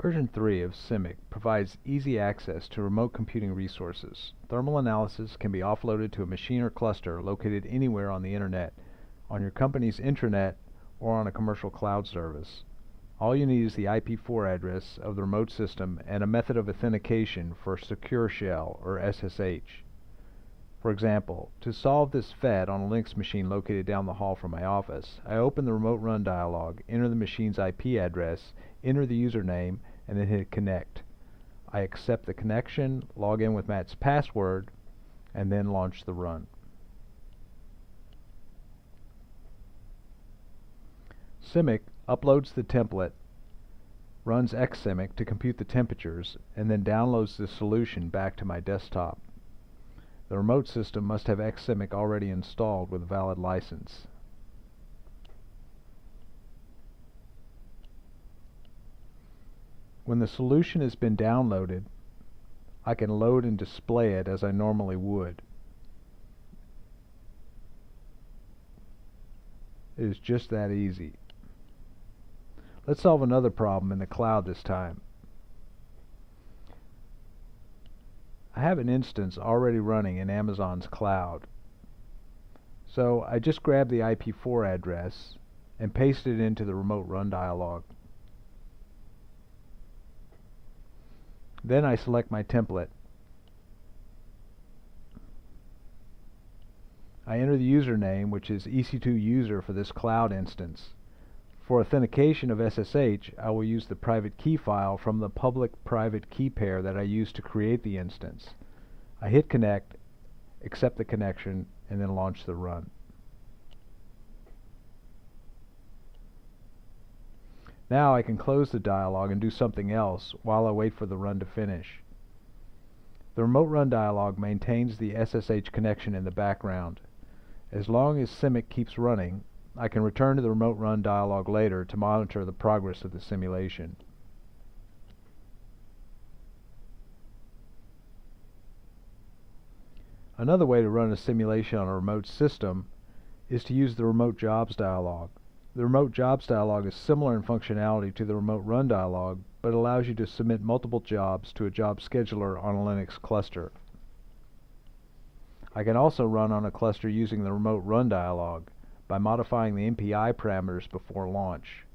Version 3 of SYMMIC provides easy access to remote computing resources. Thermal analysis can be offloaded to a machine or cluster located anywhere on the Internet, on your company's intranet, or on a commercial cloud service. All you need is the IP4 address of the remote system and a method of authentication for Secure Shell or SSH. For example, to solve this FET on a Linux machine located down the hall from my office, I open the Remote Run dialog, enter the machine's IP address, enter the username, and then hit Connect. I accept the connection, log in with Matt's password, and then launch the run. SYMMIC uploads the template, runs SYMMIC to compute the temperatures, and then downloads the solution back to my desktop. The remote system must have SYMMIC already installed with a valid license. When the solution has been downloaded, I can load and display it as I normally would. It is just that easy. Let's solve another problem in the cloud this time. I have an instance already running in Amazon's cloud. So I just grab the IP4 address and paste it into the Remote Run dialog. Then I select my template. I enter the username, which is EC2 user for this cloud instance. For authentication of SSH, I will use the private key file from the public-private key pair that I used to create the instance. I hit Connect, accept the connection, and then launch the run. Now I can close the dialog and do something else while I wait for the run to finish. The Remote Run dialog maintains the SSH connection in the background. As long as SYMMIC keeps running, I can return to the Remote Run dialog later to monitor the progress of the simulation. Another way to run a simulation on a remote system is to use the Remote Jobs dialog. The Remote Jobs dialog is similar in functionality to the Remote Run dialog, but allows you to submit multiple jobs to a job scheduler on a Linux cluster. I can also run on a cluster using the Remote Run dialog by modifying the MPI parameters before launch.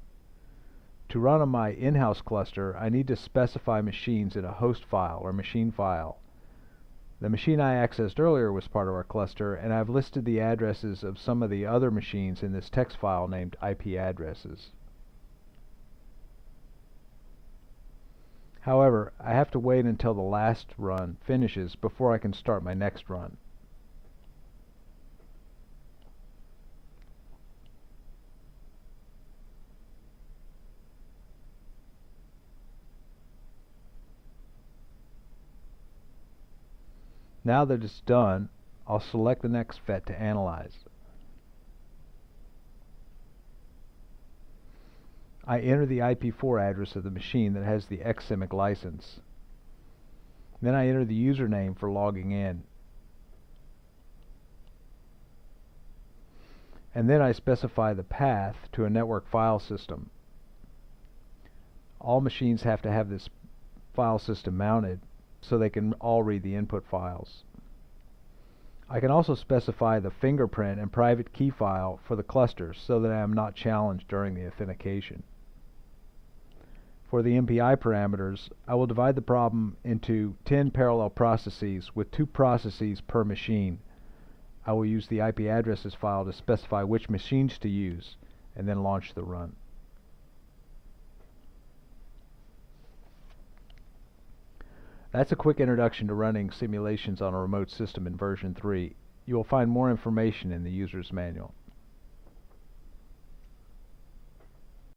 To run on my in-house cluster, I need to specify machines in a host file or machine file. The machine I accessed earlier was part of our cluster, and I've listed the addresses of some of the other machines in this text file named IP addresses. However, I have to wait until the last run finishes before I can start my next run. Now that it's done, I'll select the next FET to analyze. I enter the IP4 address of the machine that has the SYMMIC license. Then I enter the username for logging in. And then I specify the path to a network file system. All machines have to have this file system mounted so they can all read the input files. I can also specify the fingerprint and private key file for the clusters so that I am not challenged during the authentication. For the MPI parameters, I will divide the problem into 10 parallel processes with 2 processes per machine. I will use the IP addresses file to specify which machines to use and then launch the run. That's a quick introduction to running simulations on a remote system in version 3. You will find more information in the user's manual.